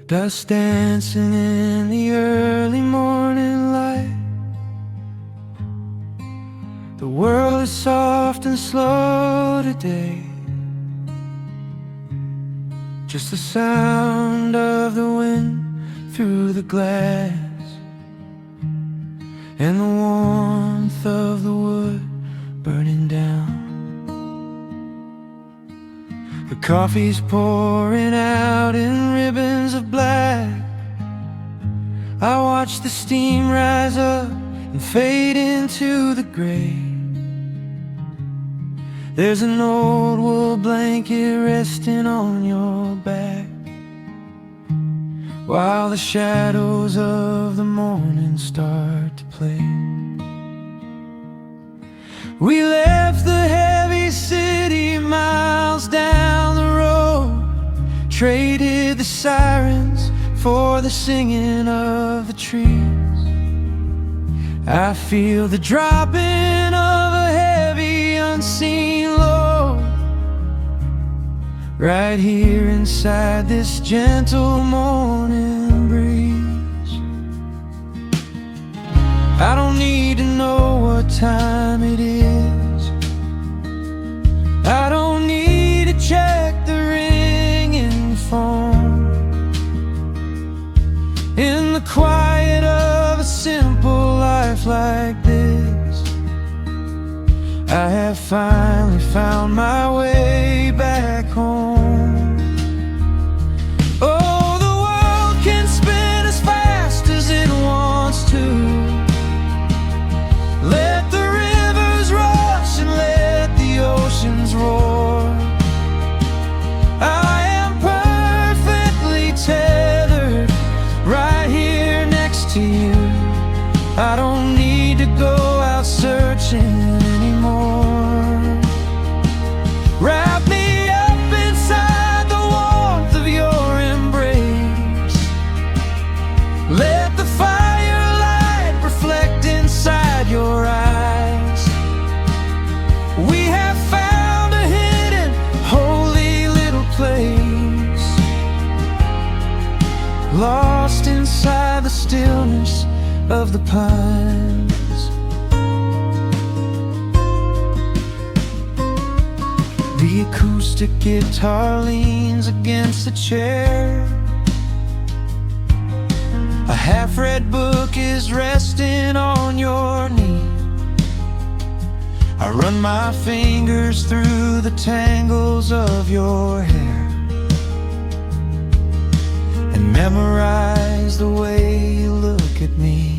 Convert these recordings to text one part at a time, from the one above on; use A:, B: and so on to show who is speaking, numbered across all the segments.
A: Dust dancing in the early morning light. The world is soft and slow today. Just the sound of the wind through the glass, and the warmth of the wood burning down. The coffee's pouring out in ribbons of black. I watch the steam rise up and fade into the gray. There's an old wool blanket resting on your back, while the shadows of the morning start to play. We left the heavy city miles down the road, traded the sirens for the singing of the trees. I feel the dropping of a heavy unseen load right here inside this gentle morning breeze. I don't need to know what time it is. I don't need to check the ringing phone. In the quiet of a simple life like this, I have finally found my way back home. Oh, the world can spin as fast as it wants to. Let the rivers rush and let the oceans roar. I am perfectly tethered right here next to you. I don't need to go out searching anymore. Wrap me up inside the warmth of your embrace. Let the firelight reflect inside your eyes. We have found a hidden, holy little place, lost inside the stillness of the pines. The acoustic guitar leans against the chair. A half-read book is resting on your knee. I run my fingers through the tangles of your hair and memorize the way you look at me.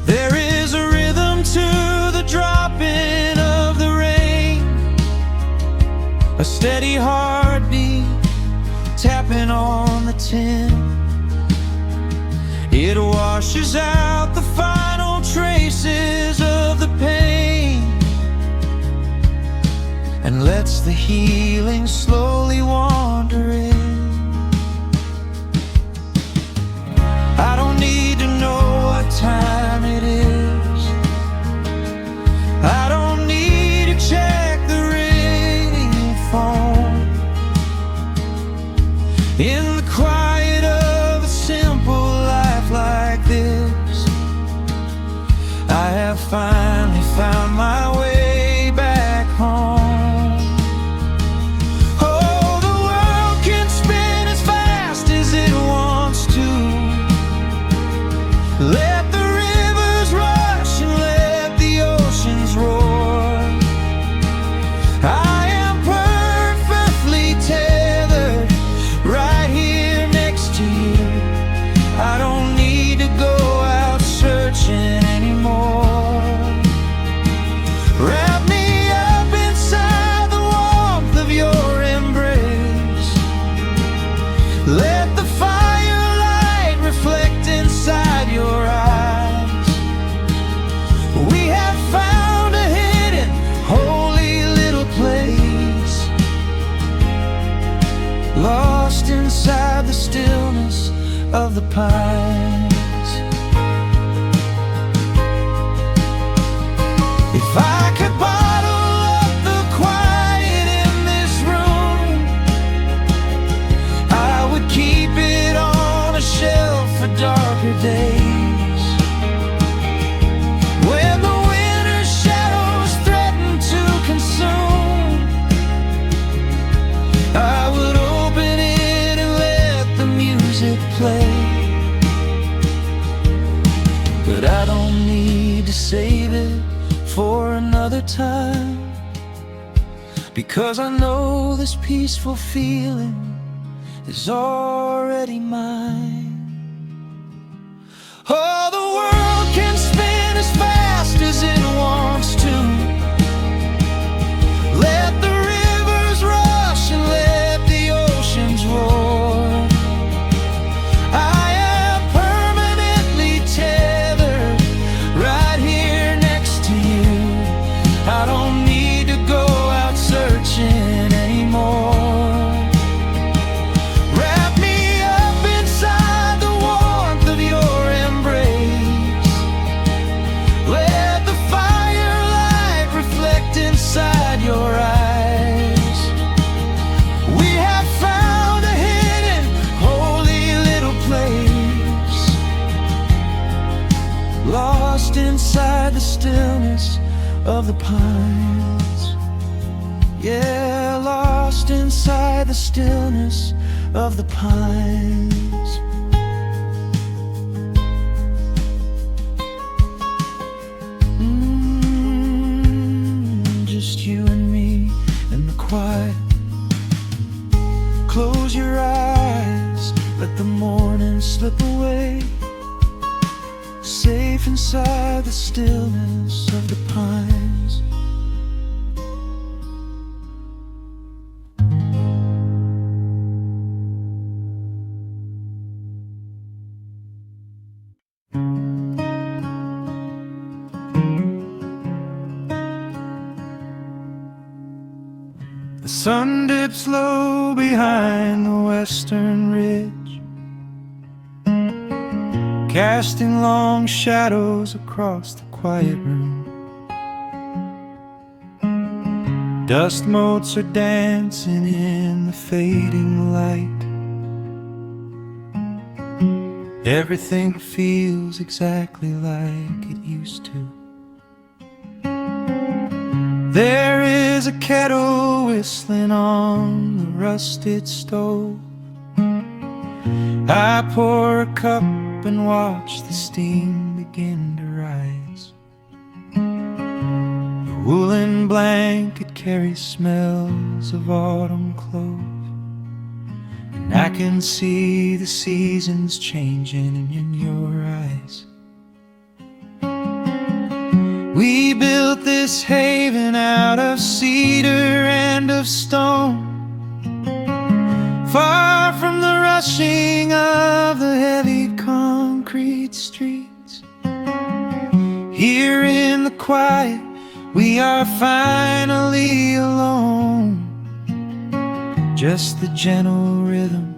A: There is a rhythm to the dropping of the rain, a steady heartbeat tapping on the tin. It washes out the final traces of the pain and lets the healing slowly wander in. I don't need to know what time it is. I don't need to check the ringing phone. In the quiet of a simple life like this, I have finally found my way back home. Oh, the world can spin as fast as it wants to. Let the rivers rush and let the oceans roar. I am perfectly tethered right here next to you. I don't need to go out searching anymore. Wrap me up inside the warmth of your embrace. Let the firelight reflect inside your eyes. We have found a hidden, holy little place, lost inside the stillness of the pines. If I could bottle up the quiet in this room, I to save it for another time, because I know this peaceful feeling is already mine. Oh, the world can spin as fast as it wants to. Let the rivers rush and let the oceans roar. I am permanently tethered right here next to you. I don't need to go out searching anymore. Wrap me up inside the warmth of your embrace. Let the firelight reflect inside your eyes. We have found a hidden, holy little place, lost inside the stillness of the pines. Yeah, lost inside the stillness of the pines. Just you and me in the quiet. Close your eyes, let the morning slip away, safe inside the stillness of the pines. The sun dips low behind the western ridge, casting long shadows across the quiet room. Dust motes are dancing in the fading light. Everything feels exactly like it used to. There is a kettle whistling on the rusted stove. I pour a cup and watch the steam begin to rise. The woolen blanket carries smells of autumn clove, and I can see the seasons changing in your eyes. We built this haven out of cedar and of stone, far from the rushing of the heavy concrete streets. Here in the quiet, we are finally alone. Just the gentle rhythm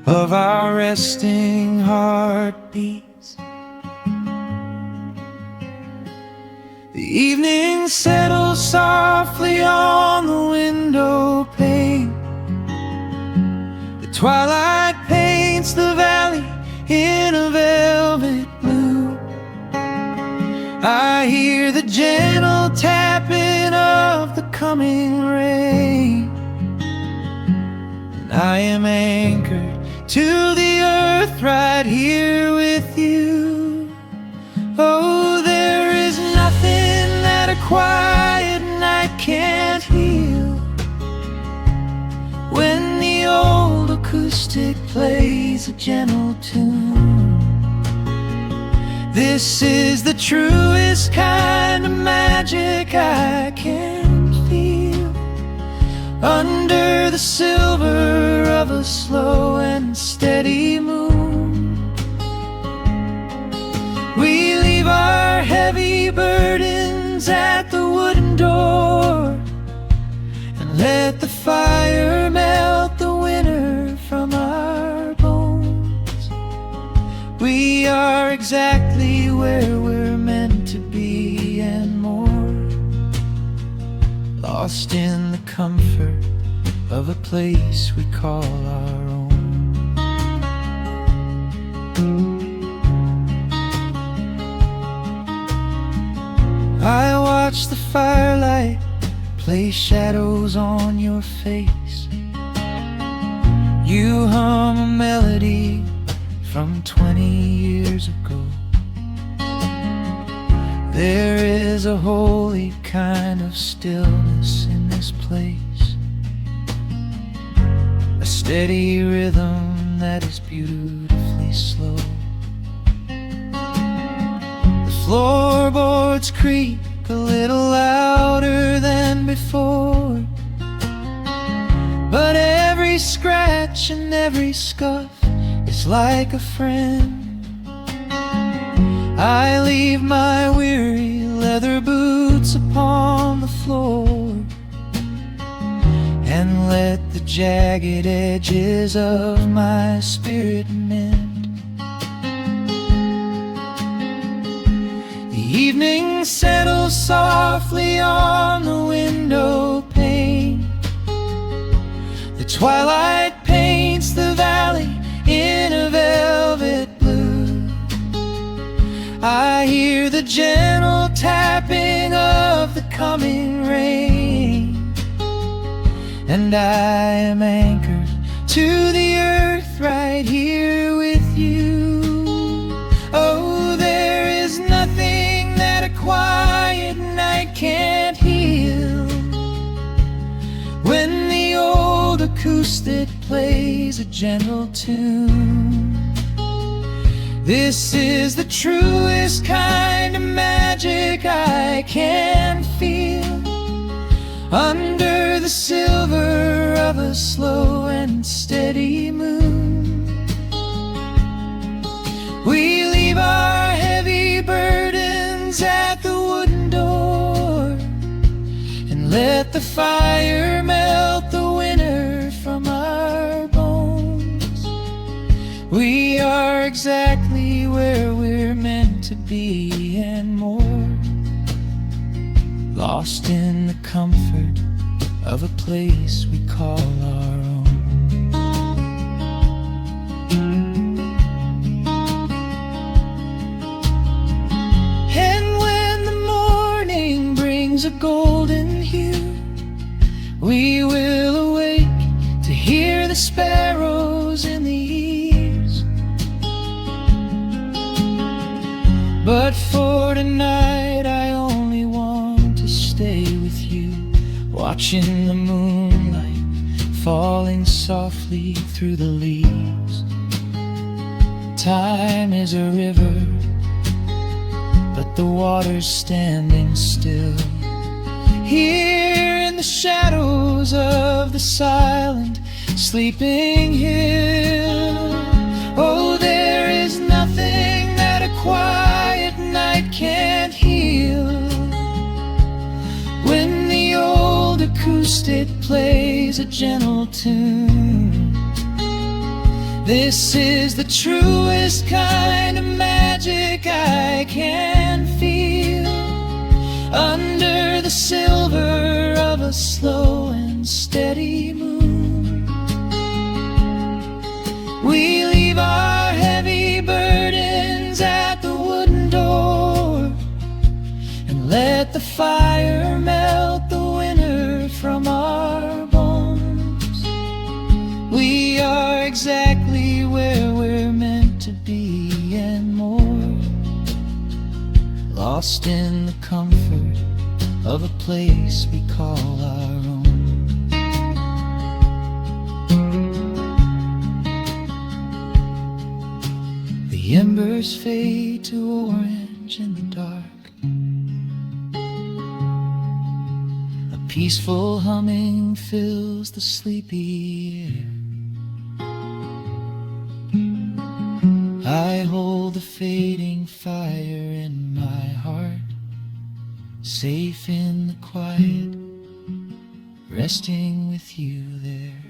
A: of our resting heartbeats. The evening settles softly on the window pane. The twilight paints the valley in a velvet blue. I hear the gentle tapping of the coming rain, and I am anchored to the earth right here with you. Oh, there is nothing that a quiet night can't heal, when the old acoustic plays a gentle tune. This is the truest kind of magic I can feel, under the silver of a slow and steady moon. We leave our heavy burdens at the wooden door, and let the fire melt the winter from our bones. We are exactly where we're meant to be and more, lost in the comfort of a place we call our own. I watch the firelight play shadows on your face. You hum a melody from 20 years ago. There is a holy kind of stillness in this place, a steady rhythm that is beautifully slow. The floorboards creak a little louder than before, but every scratch and every scuff is like a friend. I leave my weary leather boots upon the floor and let the jagged edges of my spirit mend. The evening settles softly on the window pane. The twilight paints the valley in a velvet blue. I hear the gentle tapping of the coming rain, and I am anchored to the earth right here with you. Oh, there is nothing that a quiet night can't heal. When the old acoustic plays a gentle tune, this is the truest kind of magic I can feel. Under the silver of a slow and steady moon, we leave our heavy burdens at the wooden door and let the fire melt the winter from our bones. We are exactly where we're meant to be and more, lost in the comfort of a place we call our own. And when the morning brings a golden hue, we will awake to hear the sparrows in the eaves. But for tonight I only want to stay with you, watching the moonlight falling softly through the leaves. Time is a river, but the water's standing still. Here in the shadows of the silent sleeping hill, oh, there is nothing that a quiet night can't heal. When the old acoustic plays a gentle tune, this is the truest kind of magic I can feel. Under the silver of a slow and steady moon, we leave our heavy burdens at the wooden door and let the fire melt the winter from our bones. We are exactly where we're meant to be and more, lost in the comfort of a place we call our own. The embers fade to orange in the dark. A peaceful humming fills the sleepy air. I hold the fading fire in my heart, safe in the quiet, resting with you there.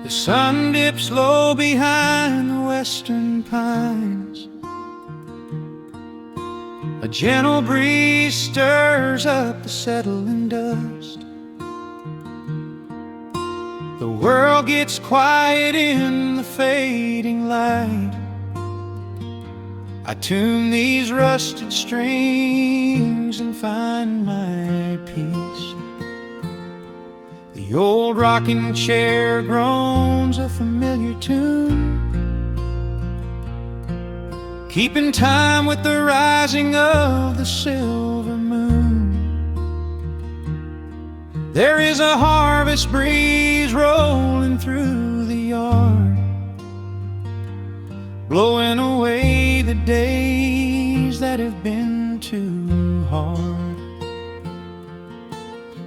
A: The sun dips low behind the western pines. A gentle breeze stirs up the settling dust. The world gets quiet in the fading light, I tune these rusted strings and find my peace. The old rocking chair groans a familiar tune, keeping time with the rising of the silver moon. There is a harvest breeze rolling through the yard, blowing away the days that have been too hard.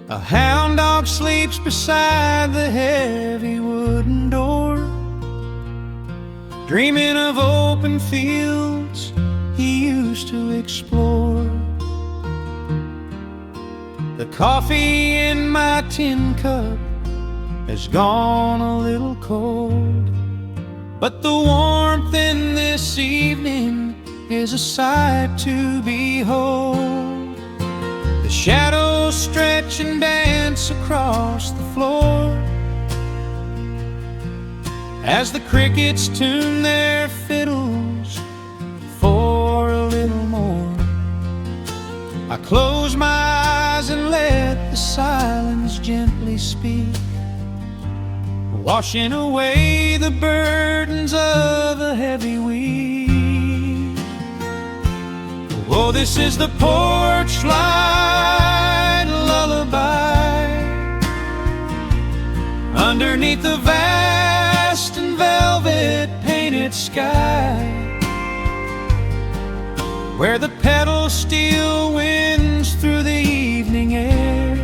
A: A hound dog sleeps beside the heavy wooden door, dreaming of open fields he used to explore. The coffee in my tin cup has gone a little cold, but the warmth in this evening is a sight to behold. The shadows stretch and dance across the floor as the crickets tune their fiddles for a little more. I close my eyes and let the silence gently speak, washing away the burdens of a heavy week. Oh, this is the porch light lullaby underneath the vast and velvet painted sky, where the pedal steel winds through the evening air,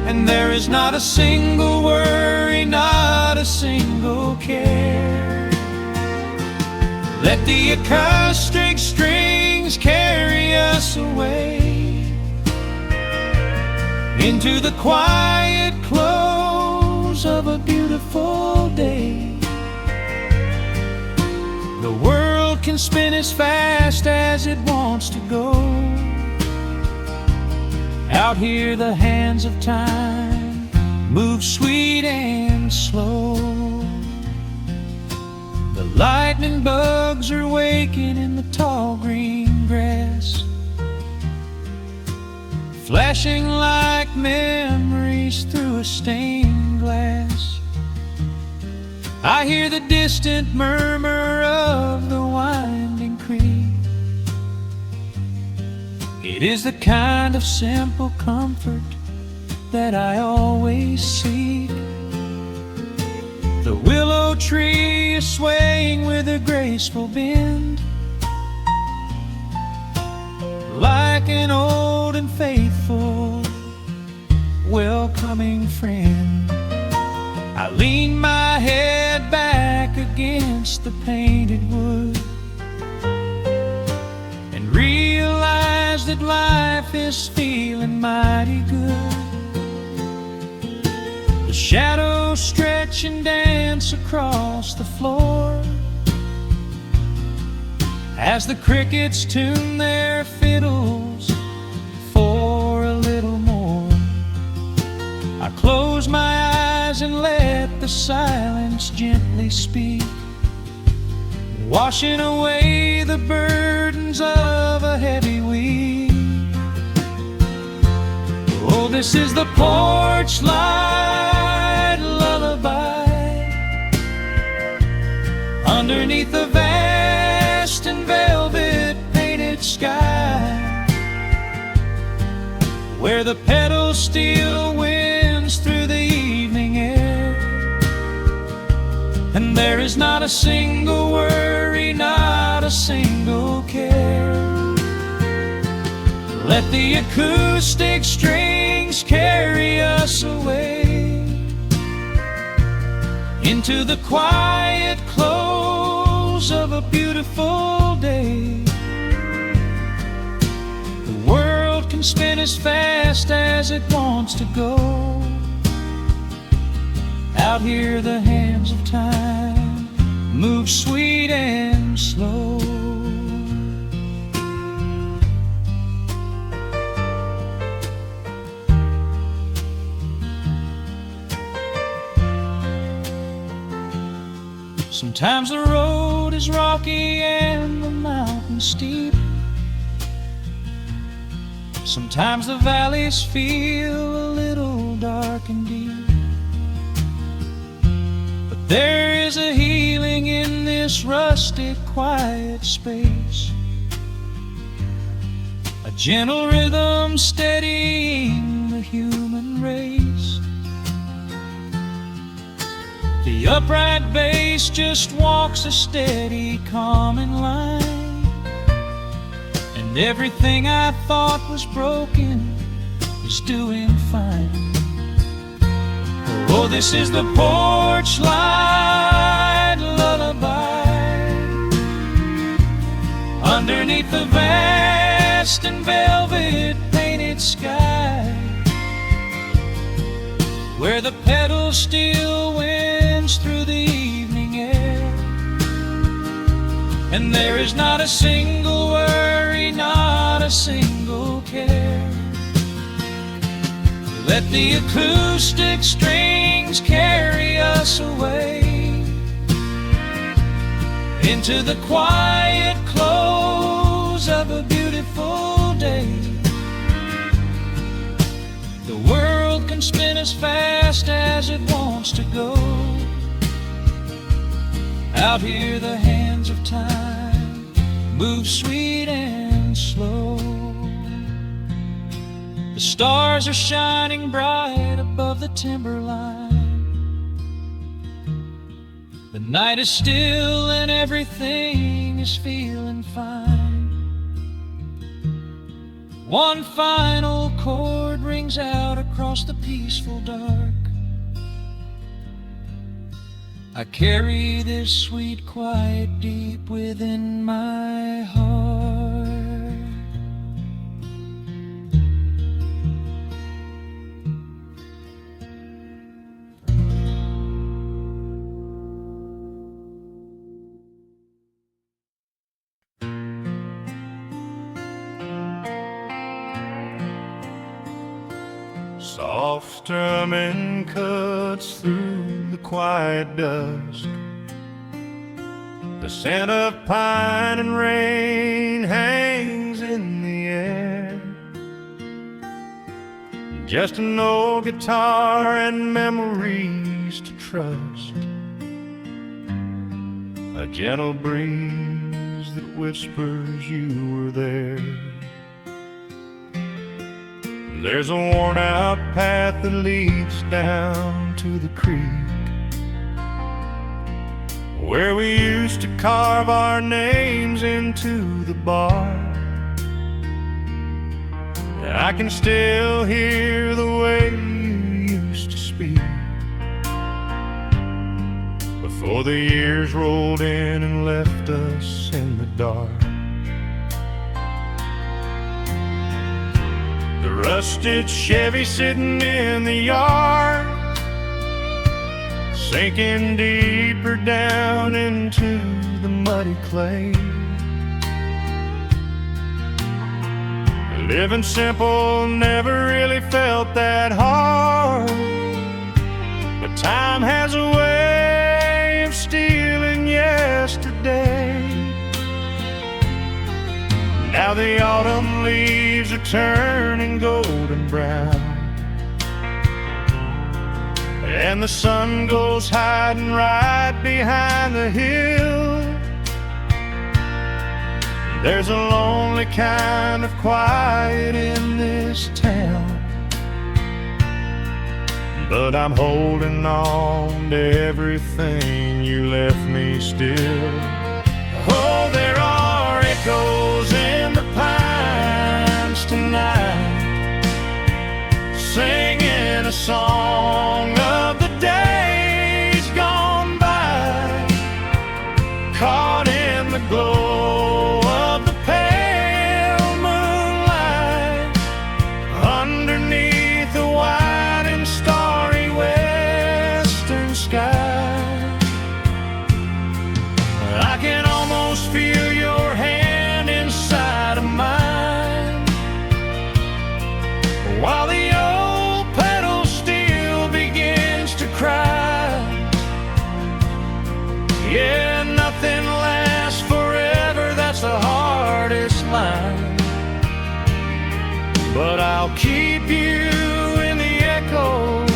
A: and there is not a single worry, not a single care. Let the acoustic strings carry us away into the quiet close of a beautiful day. The world can spin as fast as it wants to go. Out here the hands of time move sweet and slow. The lightning bugs are waking in the tall green grass, flashing like memories through a stained glass. I hear the distant murmur of the winding creek. It is the kind of simple comfort that I always seek. The willow tree is swaying with a graceful bend, like an old and faithful welcoming friend. I lean my head back against the painted wood and realize that life is feeling mighty good. The shadows stretch and dance across the floor as the crickets tune their fiddles for a little more. I close my eyes and let the silence gently speak, washing away the burdens of a heavy week. Oh, this is the porch light lullaby underneath the vast and velvet painted sky, where the pedal steel winds through the evening air, and there is not a single worry, not a single care. Let the acoustic strings carry us away into the quiet close of a beautiful day. The world can spin as fast as it wants to go. Out here the hands of time move sweet and slow. Sometimes the road is rocky and the mountain steep. Sometimes the valleys feel a little dark and deep. But there is a healing in this rustic, quiet space, a gentle rhythm steadying the human race. The upright bass just walks a steady, calming line, and everything I thought was broken is doing fine. Oh, this is the porch light lullaby underneath the vast and velvet painted sky, where the pedals still winds through the evening air, and there is not a single worry, not a single care. Let the acoustic strings carry us away into the quiet close of a beautiful day. The world can spin as fast as it wants to go. Out here the hands of time move sweet and slow. The stars are shining bright above the timberline. The night is still and everything is feeling fine. One final chord rings out across the peaceful dark. I carry this sweet quiet deep within my heart.
B: Soft strumming cuts through the quiet dusk. The scent of pine and rain hangs in the air. Just an old guitar and memories to trust. A gentle breeze that whispers you were there. There's a worn-out path that leads down to the creek, where we used to carve our names into the bark. I can still hear the way you used to speak before the years rolled in and left us in the dark. The rusted Chevy sitting in the yard, sinking deeper down into the muddy clay. Living simple never really felt that hard, but time has a way of stealing yesterday. Now the autumn leaves are turning golden brown, and the sun goes hiding right behind the hill. There's a lonely kind of quiet in this town, but I'm holding on to everything you left me still. Oh, there are echoes in the pines tonight, singing a song of the days gone by, caught in the glow of the pale moonlight, underneath the wide and starry western sky. I can almost feel your hand inside of mine, while the old petals still begin but I'll keep you in the echoes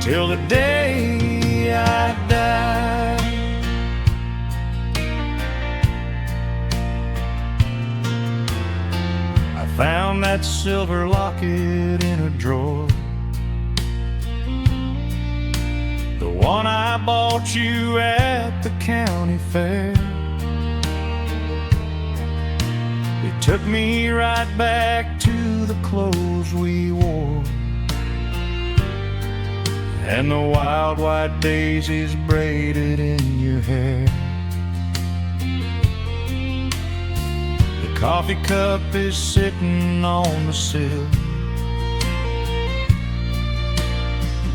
B: till the day I die. I found that silver locket in a drawer, the one I bought you at the county fair. It took me right back to the clothes we wore, and the wild white daisies braided in your hair. The coffee cup is sitting on the sill,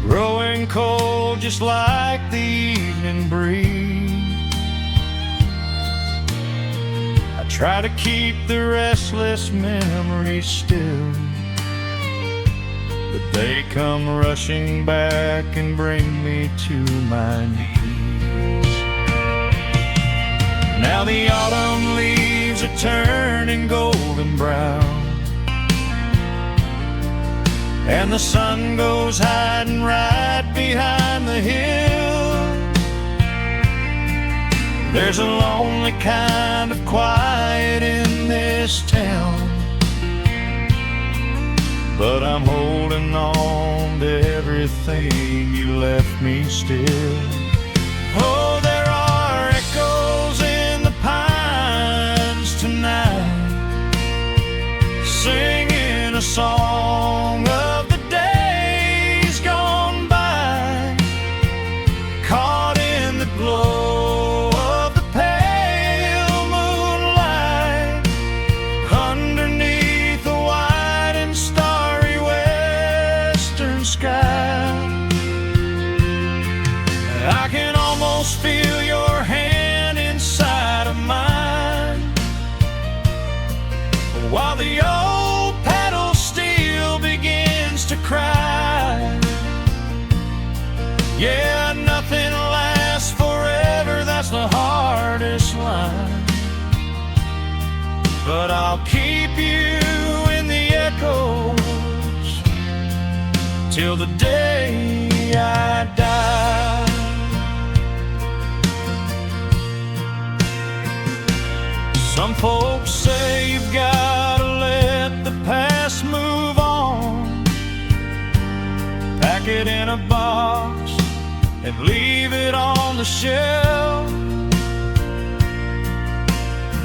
B: growing cold just like the evening breeze. I try to keep the restless memories still, but they come rushing back and bring me to my knees. Now the autumn leaves are turning golden brown, and the sun goes hiding right behind the hill. There's a lonely kind of quiet in this town, but I'm holding on to everything you left me still. Oh, there are echoes in the pines tonight, singing a song of the days gone by, caught in the glow of the pale moonlight, underneath the white and starry western sky. I can almost feel your hand inside of mine, while the old pedal steel begins to cry. Yeah, nothing lasts forever, that's the hardest line, but I'll keep you in the echoes till the day I die. Some folks say you've gotta let the past move on, pack it in a box and leave it on the shelf.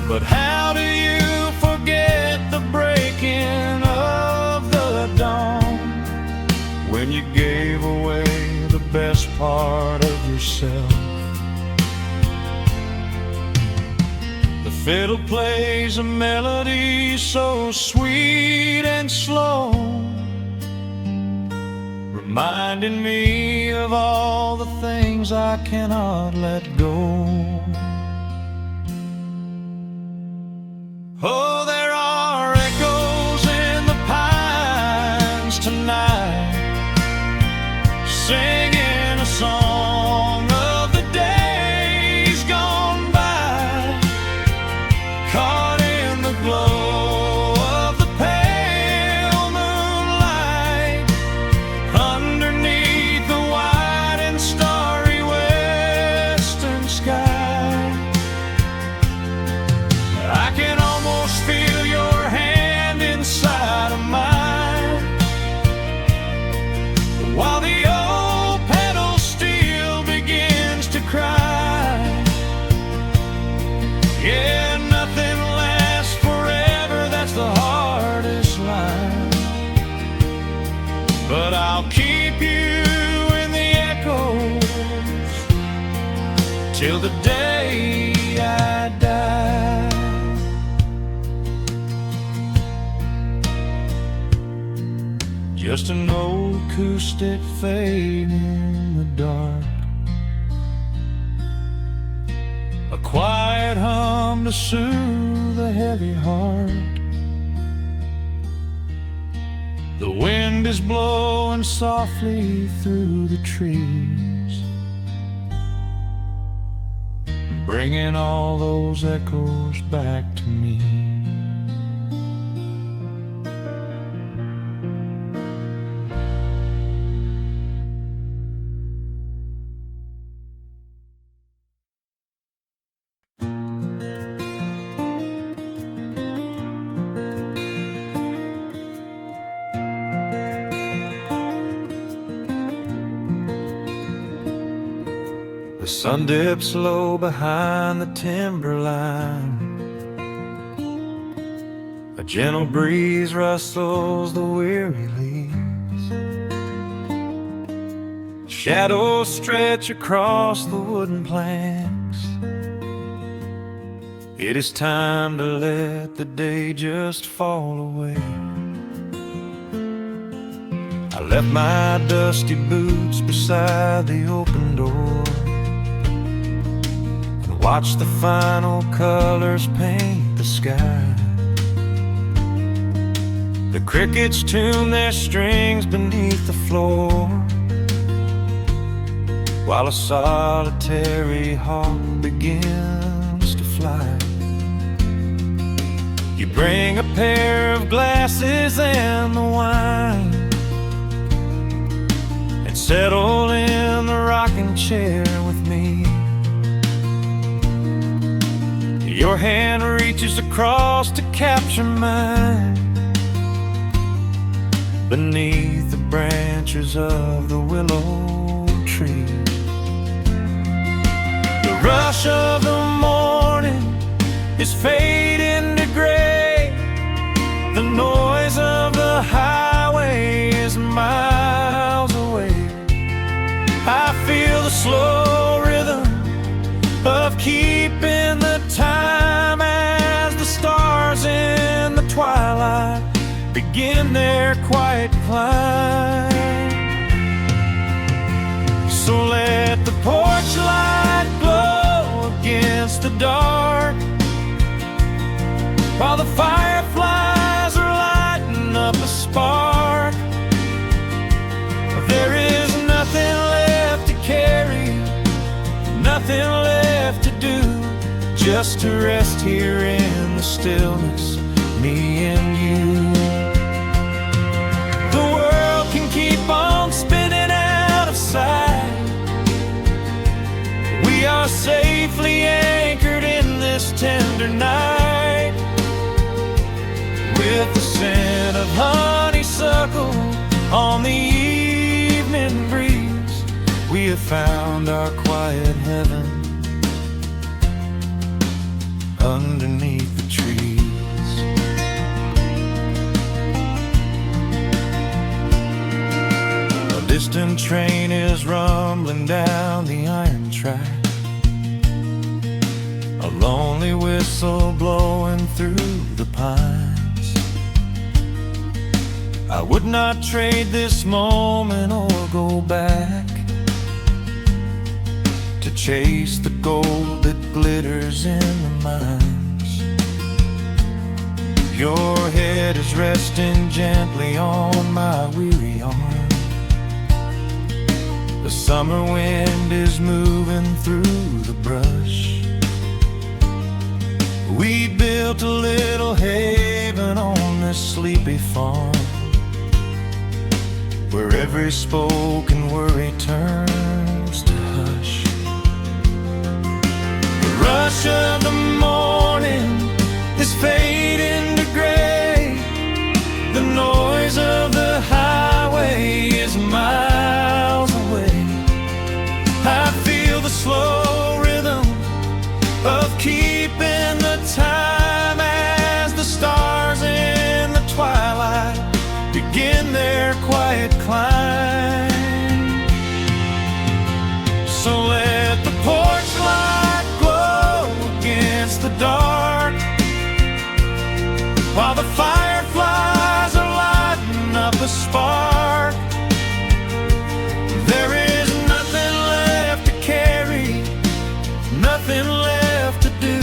B: But how do you forget the breaking of the dawn, when you gave away the best part of yourself? The fiddle plays a melody so sweet and slow, reminding me of all the things I cannot let go. Oh, there are echoes in the pines tonight, singing a song of the days gone by, caught in the glow of the pale moonlight, underneath the white and starry western sky. I can almost feel your hand inside of mine, while the old pedal steel begins to cry. Yeah, nothing lasts forever, that's the hardest line, but I'll keep you in the echoes till the day I die. Just an old acoustic fading in the dark, a quiet hum to soothe a heavy heart. The wind is blowing softly through the trees, bringing all those echoes back to me.
A: sun dips low behind the timberline. A gentle breeze rustles the weary leaves. Shadows stretch across the wooden planks. It is time to let the day just fall away. I left my dusty boots beside the open door and watched the final colors paint the sky. The crickets tune their strings beneath the floor, while a solitary hawk begins to fly. You bring a pair of glasses and the wine, and settle in the rocking chair with me. Your hand reaches across to capture mine beneath the branches of the willow tree. The rush of the morning is fading to gray. The noise of the highway is miles away. I feel the slow rhythm of keeping the time as the stars in the twilight begin their quiet climb. So let the porch light glow against the dark, while the fireflies are lighting up a spark. There is nothing left to carry, nothing left to do, just to rest here in the stillness, me and you. The world can keep on spinning out of sight. We are safely anchored in this tender night. With the scent of honeysuckle on the evening breeze, we have found our quiet heaven underneath the trees. A distant train is rumbling down the iron track, a lonely whistle blowing through the pines. I would not trade this moment or go back to chase the gold that glitters in the mines. Your head is resting gently on my weary arm. The summer wind is moving through the brush. We built a little haven on this sleepy farm, where every spoken worry turns to hush. The rush of the morning is fading to gray. The noise of the highway is miles away. I feel the slow rhythm of keeping the time as the stars in the twilight begin their quiet climb. So let the porch light glow against the dark, while the fireflies are lighting up a spark. There is nothing left to carry, nothing left to do,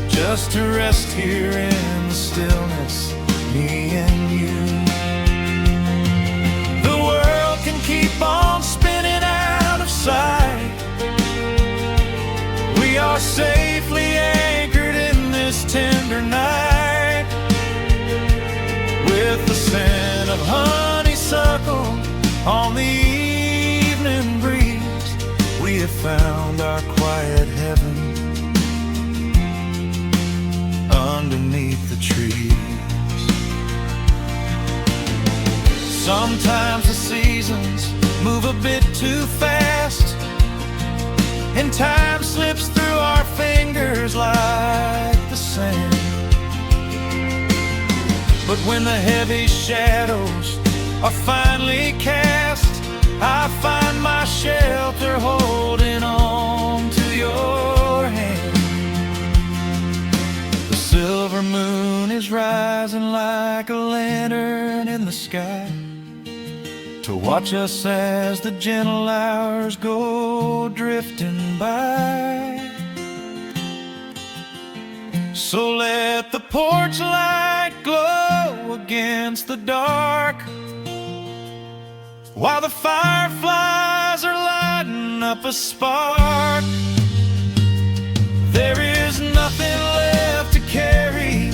A: just to rest here in the stillness, me and you. The world can keep on spinning out of sight. We are safely anchored in this tender night. With the scent of honeysuckle on the evening breeze, we have found our quiet heaven underneath the trees. Sometimes the seasons move a bit too fast, and time slips through our fingers like the sand. But when the heavy shadows are finally cast, I find my shelter holding on to your hand. The silver moon is rising like a lantern in the sky to watch us as the gentle hours go drifting by. So let the porch light glow against the dark, while the fireflies are lighting up a spark. There is nothing left to carry,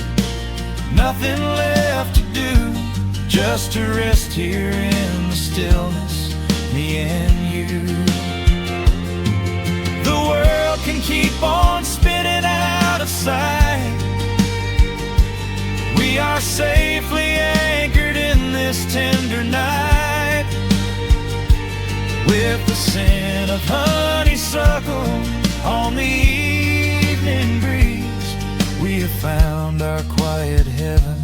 A: nothing left to do, just to rest here in the stillness, me and you. The world can keep on spinning out of sight. We are safely anchored in this tender night, with the scent of honeysuckle on the evening breeze. We have found our quiet heaven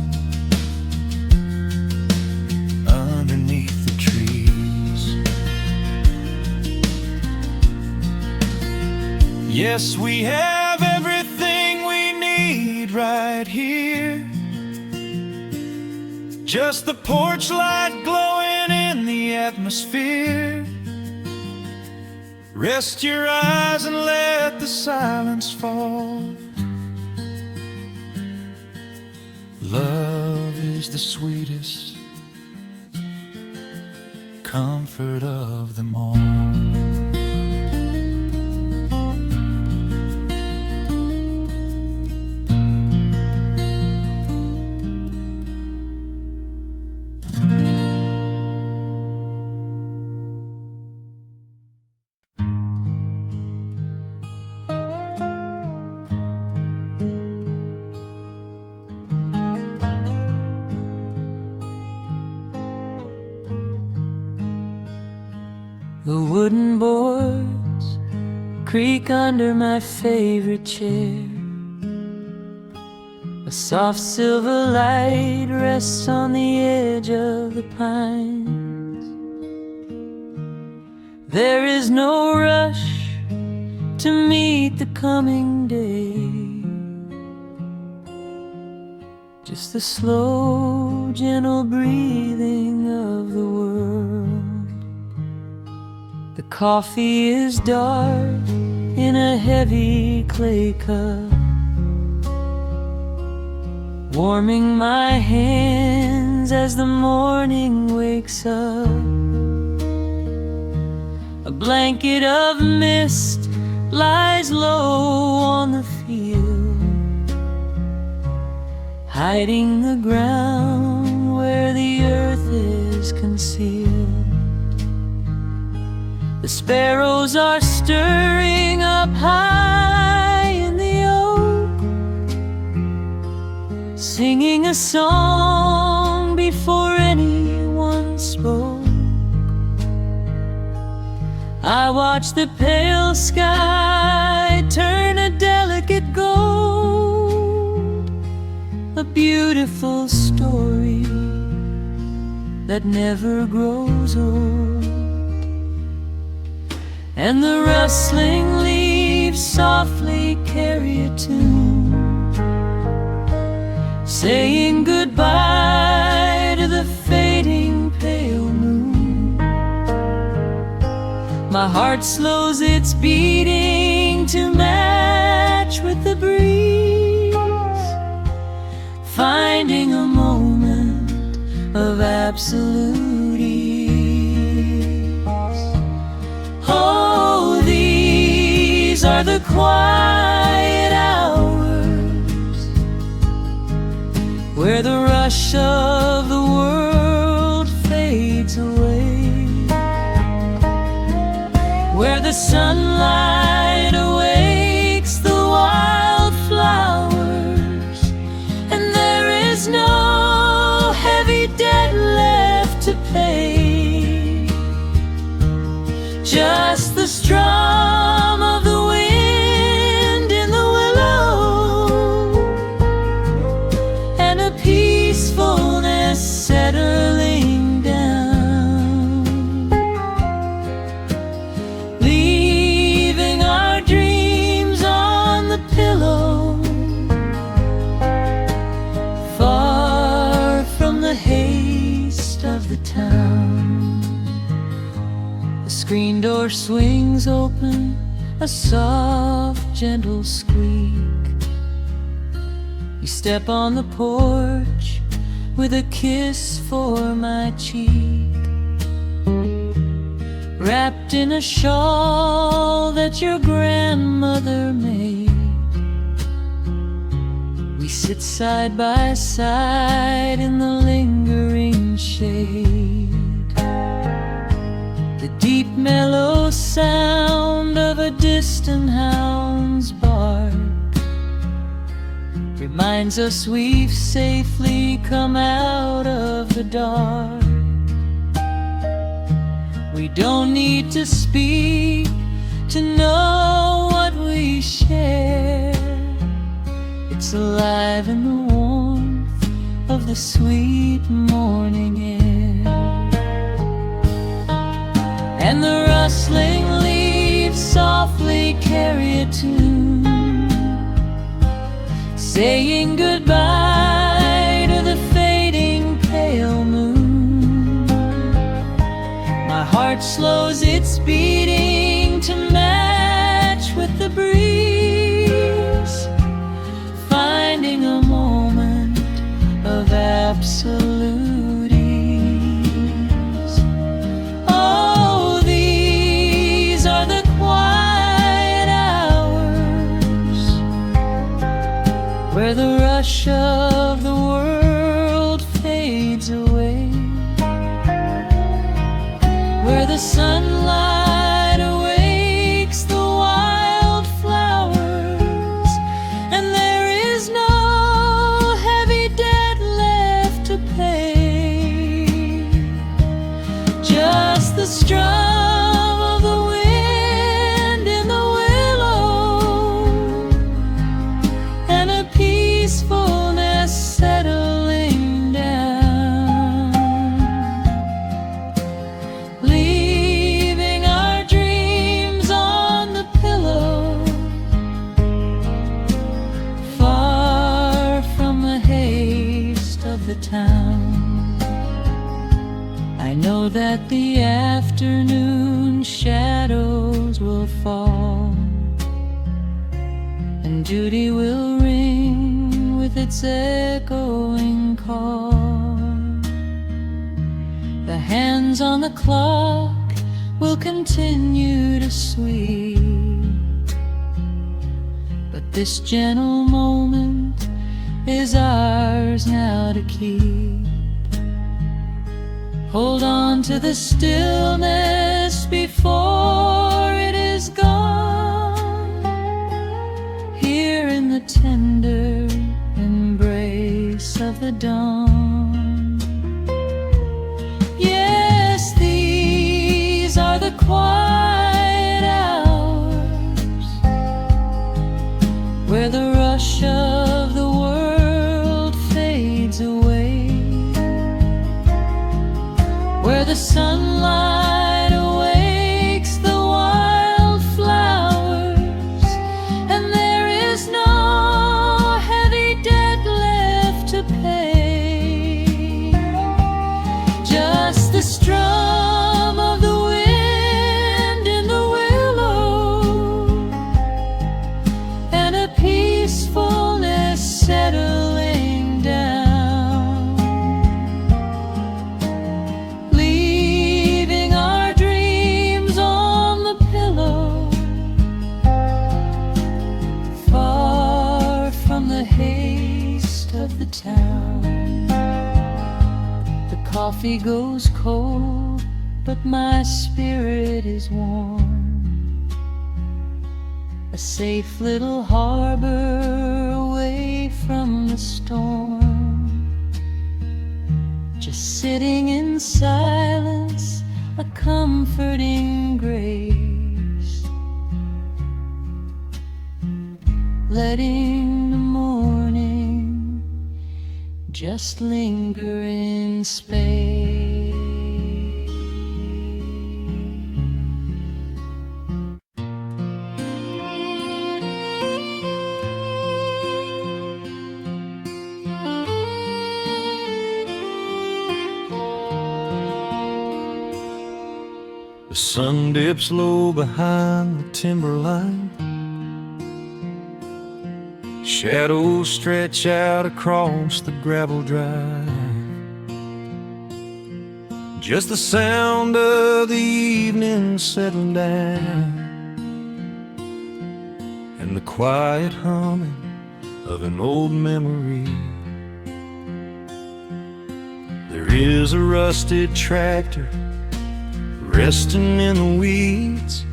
A: underneath the trees. Yes, we have everything we need right here. Just the porch light glowing in the atmosphere. Rest your eyes and let the silence fall. Love is the sweetest comfort of them all.
C: The wooden boards creak under my favorite chair. A soft silver light rests on the edge of the pines. There is no rush to meet the coming day, just the slow, gentle breathing of the world. The coffee is dark in a heavy clay cup, warming my hands as the morning wakes up. A blanket of mist lies low on the field, hiding the ground where the earth is concealed. The sparrows are stirring up high in the oak, singing a song before anyone spoke. I watch the pale sky turn a delicate gold, a beautiful story that never grows old. And the rustling leaves softly carry a tune, saying goodbye to the fading pale moon. My heart slows its beating to match with the breeze, finding a moment of absolute ease. Oh, these are the quiet hours where the rush of the world fades away, where the sunlight awakes the wildflowers, and there is no heavy debt left to pay, just the strum of the door swings open, a soft, gentle squeak. You step on the porch with a kiss for my cheek. Wrapped in a shawl that your grandmother made, we sit side by side in the lingering shade. The deep mellow sound of a distant hound's bark reminds us we've safely come out of the dark. We don't need to speak to know what we share. It's alive in the warmth of the sweet morning air. And the rustling leaves softly carry a tune, saying goodbye to the fading pale moon. My heart slows its beating to match with the breeze, finding a moment of absolute ease. Oh, these are the quiet hours where the rush of the world fades away, where the sunlight awakes the wildflowers, and there is no heavy debt left to pay. Just the strum of the wind in the willow, and a peacefulness settling down, leaving our dreams on the pillow, far from the haste of the town. I know that the afternoon shadows will fall, and duty will ring with its echoing call. The hands on the clock will continue to sweep, but this gentle moment is ours now to keep. Hold on to the stillness before it is gone, here in the tender embrace of the dawn. Yes, these are the quiet hours where the rush of the world fades away, where the sunlight awakes the wildflowers, and there is no heavy debt left to pay. Just the strum of the wind in the willow, and a peacefulness settling down, leaving our dreams on the pillow, far from the haste of the town. The coffee goes cold, but my spirit is warm, a safe little harbor away from the storm. Just sitting in silence, a comforting grace, letting the morning just linger in space.
A: The sun dips low behind the timberline. Shadows stretch out across the gravel drive. Just the sound of the evening settling down, and the quiet humming of an old memory. There is a rusted tractor resting in the weeds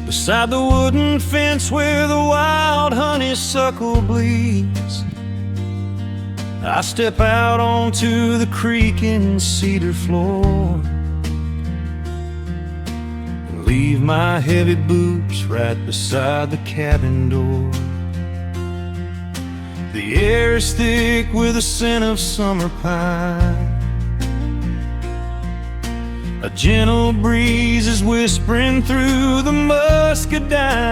A: beside the wooden fence where the wild honeysuckle bleeds. I step out onto the creaking cedar floor and leave my heavy boots right beside the cabin door. The air is thick with the scent of summer pine. A gentle breeze is whispering through the muscadine.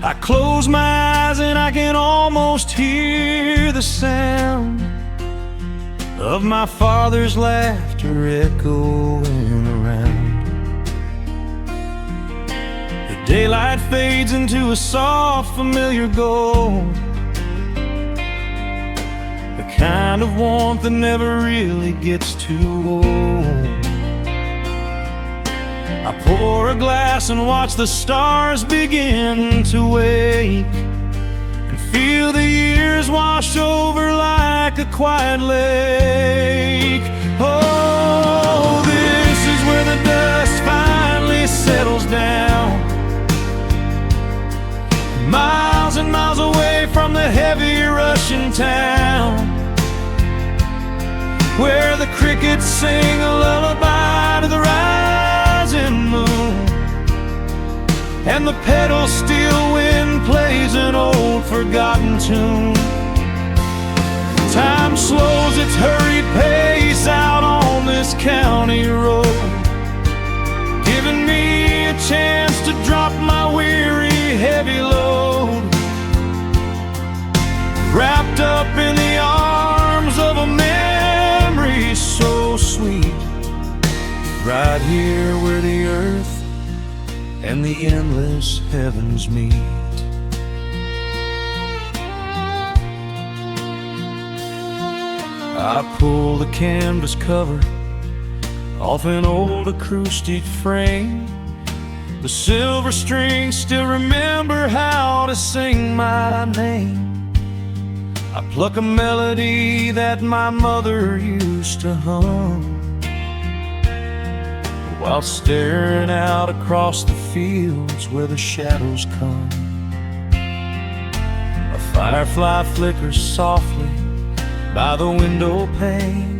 A: I close my eyes and I can almost hear the sound of my father's laughter echoing around. The daylight fades into a soft, familiar gold, the kind of warmth that never really gets too old. I pour a glass and watch the stars begin to wake, and feel the years wash over like a quiet lake. Oh, this is where the dust finally settles down, miles and miles away from the heavy Russian town, where the crickets sing a lullaby to the rising moon, and the pedal steel wind plays an old forgotten tune. Time slows its hurried pace out on this county road, giving me a chance to drop my weary heavy load, wrapped up in the arms of a memory so sweet, right here where the earth and the endless heavens meet. I pull the canvas cover off an old acoustic frame. The silver strings still remember how to sing my name. I pluck a melody that my mother used to hum while staring out across the fields where the shadows come. A firefly flickers softly by the window pane,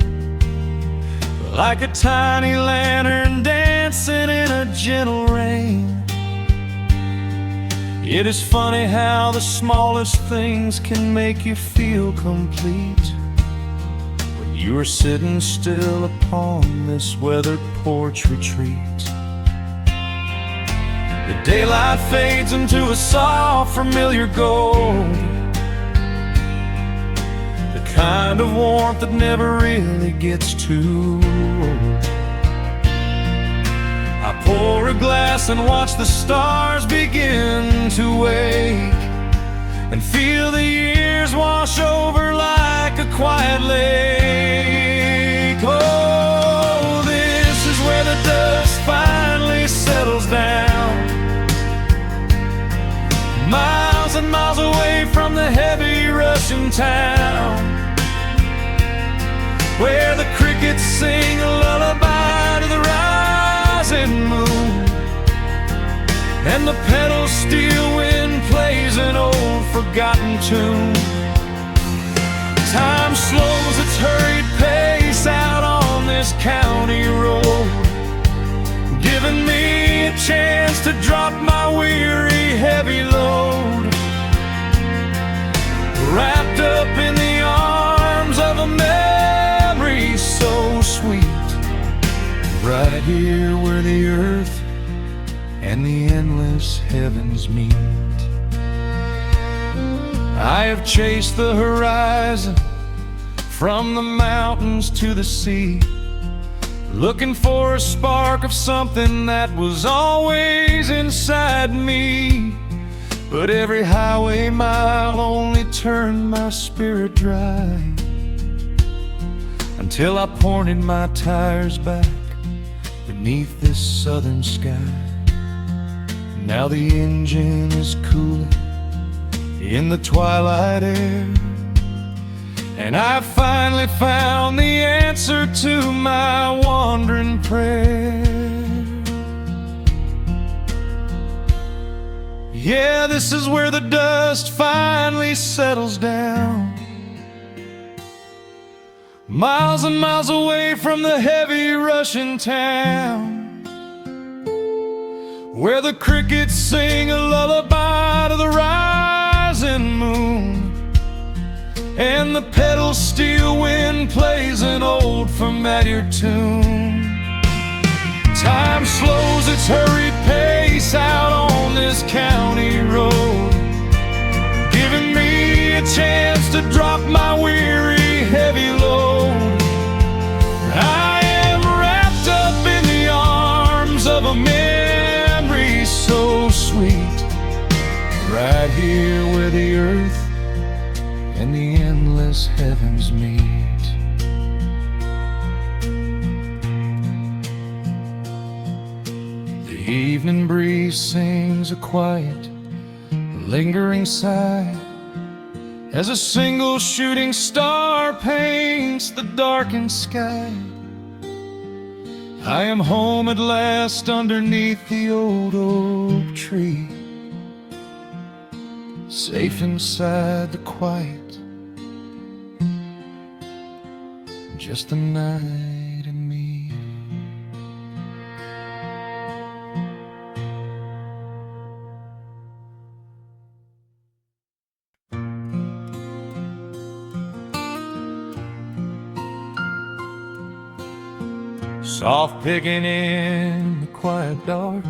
A: like a tiny lantern dancing in a gentle rain. It is funny how the smallest things can make you feel complete when you are sitting still upon this weathered porch retreat. The daylight fades into a soft, familiar gold, the kind of warmth that never really gets too old. I pour a glass and watch the stars begin to wake, and feel the years wash over like a quiet lake. Oh, this is where the dust finally settles down, miles and miles away from the heavy Russian town, where the crickets sing a lullaby to the rising moon, and the pedal steel wind plays an old forgotten tune. Time slows its hurried pace out on this county road, giving me a chance to drop my weary heavy load, wrapped up in the arms of a memory so sweet, right here where the earth and the endless heavens meet. I have chased the horizon from the mountains to the sea,
B: looking for a spark of something that was always inside me. But every highway mile only turned my spirit dry, until I pointed my tires back beneath this southern sky. Now the engine is cooling in the twilight air, and I finally found the answer to my wandering prayer. Yeah, this is where the dust finally settles down, miles and miles away from the heavy Russian town, where the crickets sing a lullaby to the rising moon, and the pedal steel wind plays an old familiar tune. Time slows its hurried pace out on this county road, giving me a chance to drop my weary, heavy load. I am wrapped up in the arms of a memory so sweet, right here where the earth and the endless heavens meet. The evening breeze sings a quiet, lingering sigh, as a single shooting star paints the darkened sky. I am home at last underneath the old oak tree, safe inside the quiet, just the night and me. Soft picking in the quiet dark,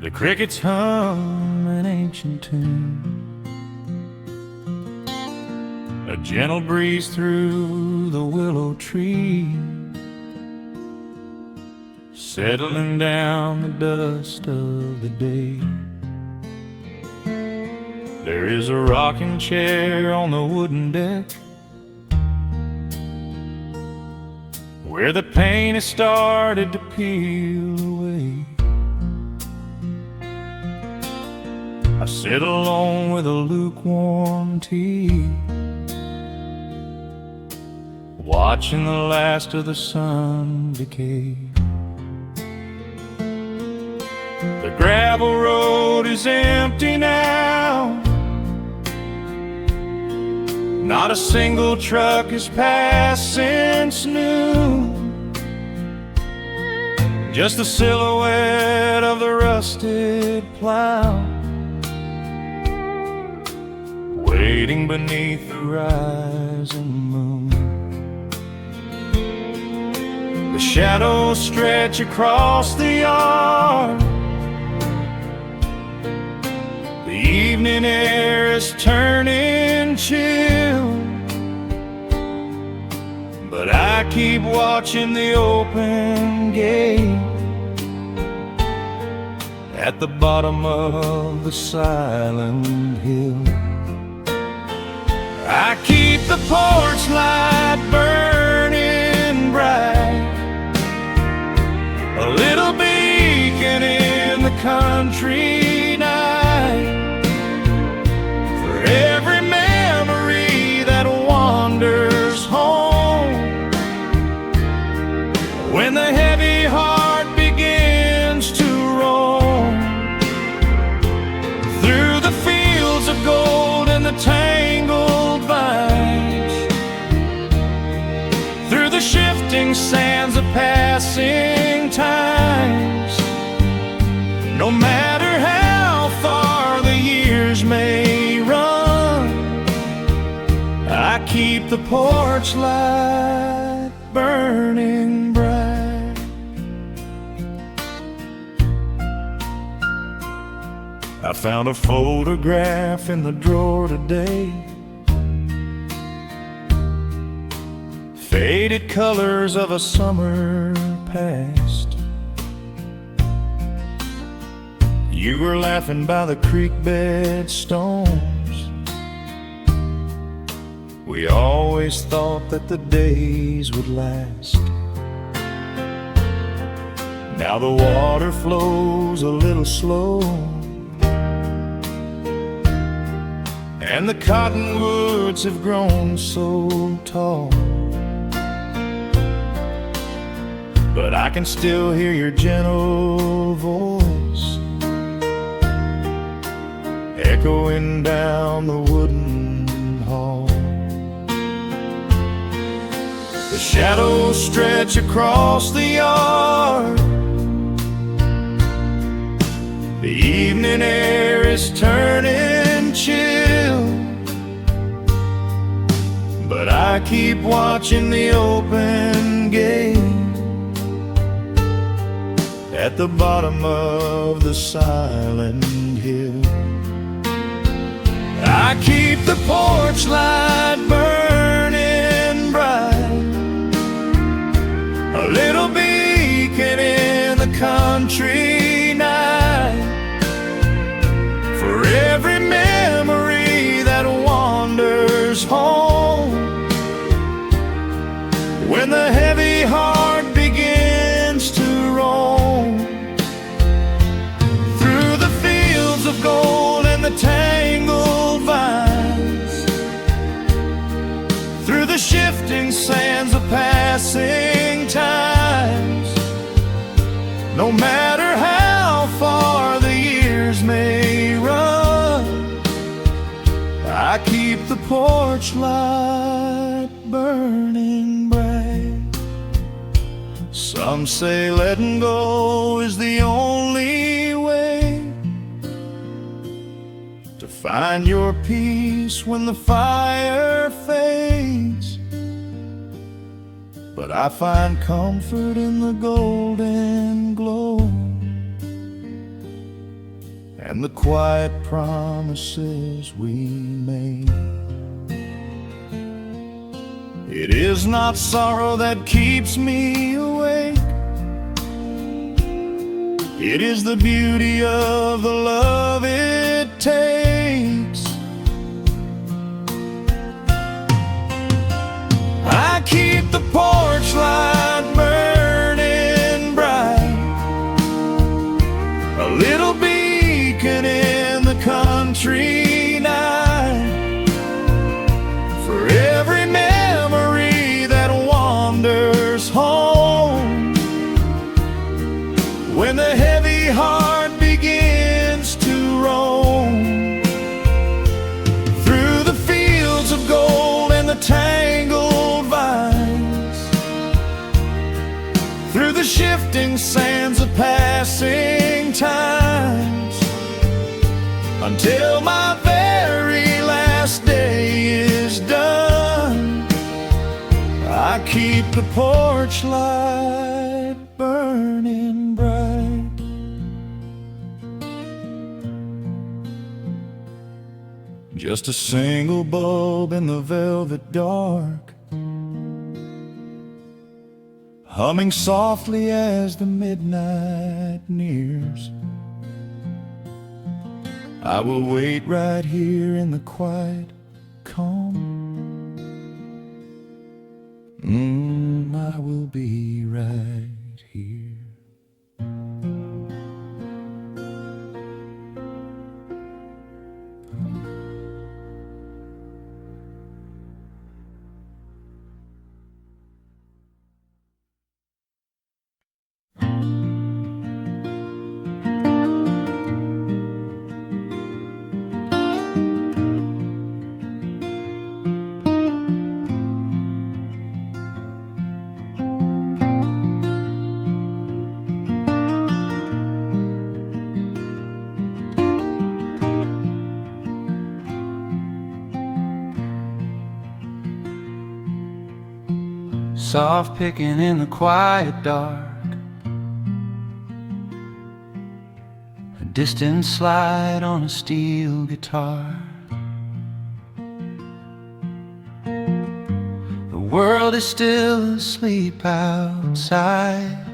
B: the crickets hum an ancient tune, a gentle breeze through the willow tree, settling down the dust of the day. There is a rocking chair on the wooden deck, where the paint has started to peel away. I sit alone with a lukewarm tea, watching the last of the sun decay. The gravel road is empty now, not a single truck has passed since noon, just the silhouette of the rusted plow, waiting beneath the rising moon. The shadows stretch across the yard, the evening air is turning chill, but I keep watching the open gate at the bottom of the silent hill. I keep the porch light burning bright, a little beacon in the country night, for every memory that wanders home, when the heavy heart begins to roam through the fields of gold and the tangled vines, through the shifting sands of passing times. No matter how far the years may run, I keep the porch light burning bright. I found a photograph in the drawer today, faded colors of a summer past. You were laughing by the creek bed stones. We always thought that the days would last. Now the water flows a little slow, and the cottonwoods have grown so tall. But I can still hear your gentle voice echoing down the wooden hall. The shadows stretch across the yard. The evening air is turning chill, but I keep watching the open gate at the bottom of the silent hill. I keep the porch light burning bright, a little beacon in the country night, for every memory that wanders home. When the heavy heart begins to roam through the fields of gold and the tangled vines, through the shifting sands of passing times, no matter how far the years may run, I keep the porch light burning bright. Some say letting go is the only way to find your peace when the fire fades, but I find comfort in the golden glow and the quiet promises we made. It is not sorrow that keeps me awake, it is the beauty of the love it takes. I keep the porch light burning bright, a little beacon in the country night, for every memory that wanders home. When the heavy heart begins to roam through the fields of gold and the tangled vines, through the shifting sands of passing times, until my very last day is done, I keep the porch light burning bright. Just a single bulb in the velvet dark, humming softly as the midnight nears. I will wait right here in the quiet calm. I will be right here.
A: Soft picking in the quiet dark, a distant slide on a steel guitar. The world is still asleep outside,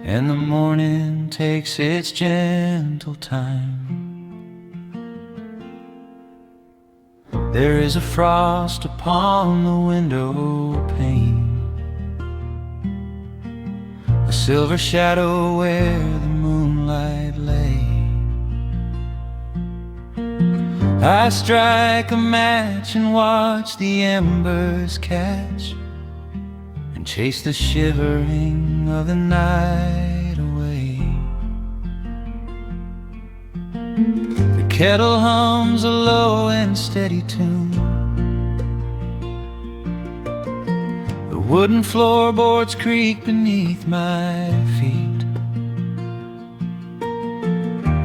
A: and the morning takes its gentle time. There is a frost upon the window pane, a silver shadow where the moonlight lay. I strike a match and watch the embers catch, and chase the shivering of the night away. The kettle hums a low and steady tune, the wooden floorboards creak beneath my feet.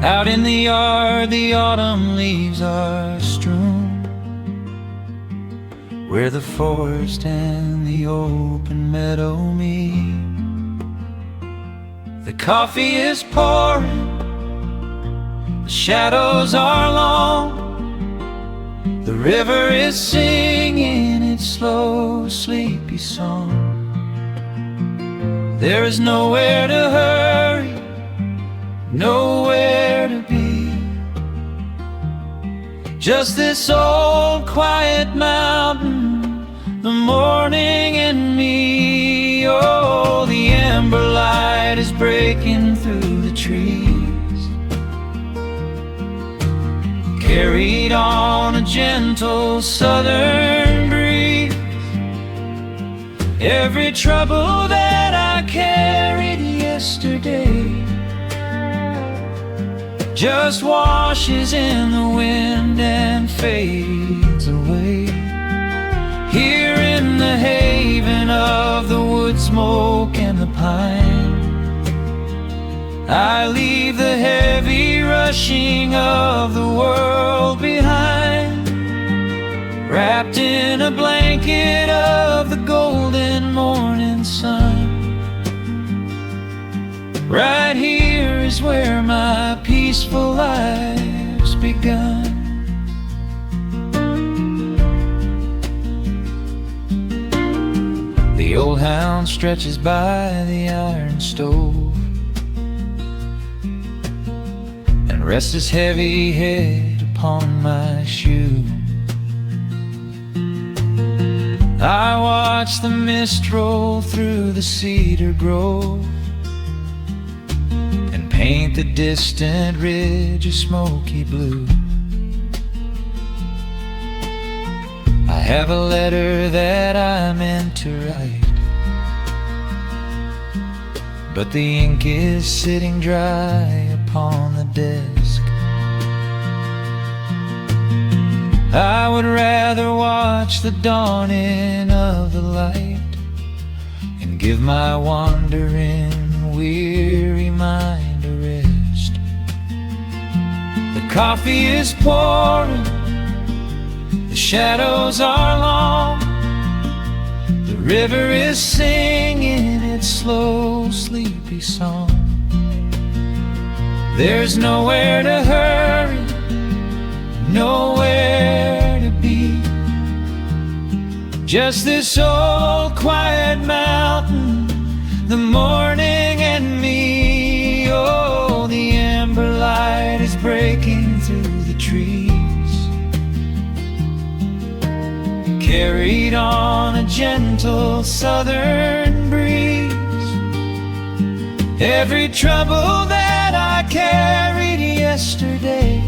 A: Out in the yard the autumn leaves are strewn, where the forest and the open meadow meet. The coffee is pouring, the shadows are long, the river is singing its slow, sleepy song. There is nowhere to hurry, nowhere to be, just this old quiet mountain, the morning and me. Oh, the amber light is breaking through the trees, carried on a gentle southern breeze. Every trouble that I carried yesterday just washes in the wind and fades away. Here in the haven of the wood smoke and the pine, I leave the heavy rushing of the world behind, wrapped in a blanket of the golden morning sun. Right here is where my peaceful life's begun. The old hound stretches by the iron stove and rests his heavy head upon my shoe. I watch the mist roll through the cedar grove, paint the distant ridge a smoky blue. I have a letter that I meant to write, but the ink is sitting dry upon the desk. I would rather watch the dawning of the light and give my wandering, weary mind a rest. The coffee is pouring, the shadows are long, the river is singing its slow, sleepy song. There's nowhere to hurry, nowhere to be, just this old quiet mountain, the morning and me. Oh, the amber light is breaking through the trees, carried on a gentle southern breeze. Every trouble that I carried yesterday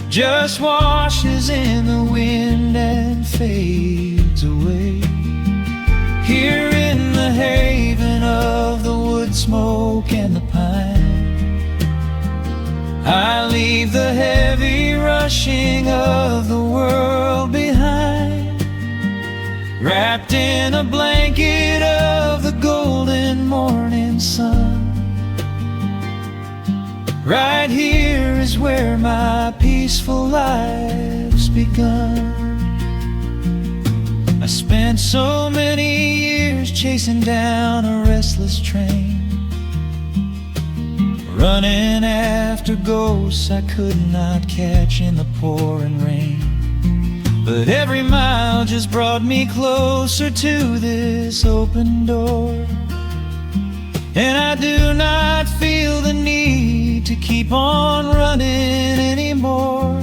A: just washes in the wind and fades away. Here in the haven of the wood smoke and the pine, I leave the heavy rushing of the world behind, wrapped in a blanket of the golden morning sun. Right here is where my peaceful life's begun. I spent so many years chasing down a restless train, running after ghosts I could not catch in the pouring rain. but every mile just brought me closer to this open door. And I do not feel the need to keep on running anymore.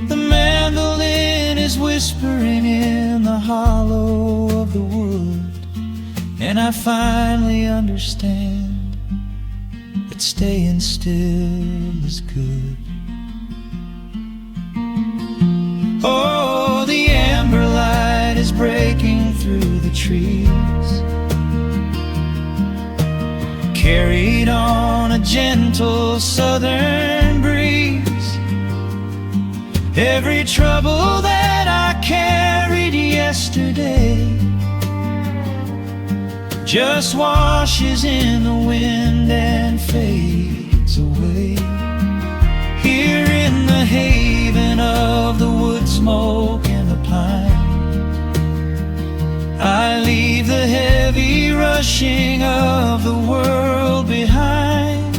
A: The mandolin is whispering in the hollow of the wood, and I finally understand that staying still is good. Oh, the amber light is breaking through the trees, carried on a gentle southern breeze. Every trouble that I carried yesterday just washes in the wind and fades away. Here in the haven of the wood smoke and the pine, I leave the heavy rushing of the world behind,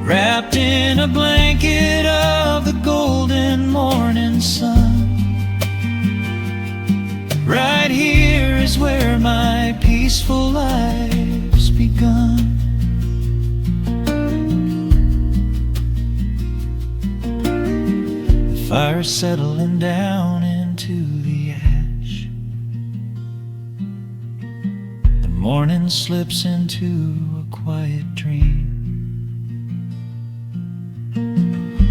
A: wrapped in a blanket of the golden morning sun. Right here is where my peaceful life's begun. The fire's settling down into the ash. The morning slips into a quiet dream.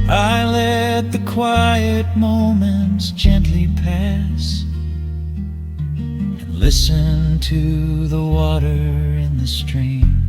A: I let the quiet moments gently pass and listen to the water in the stream.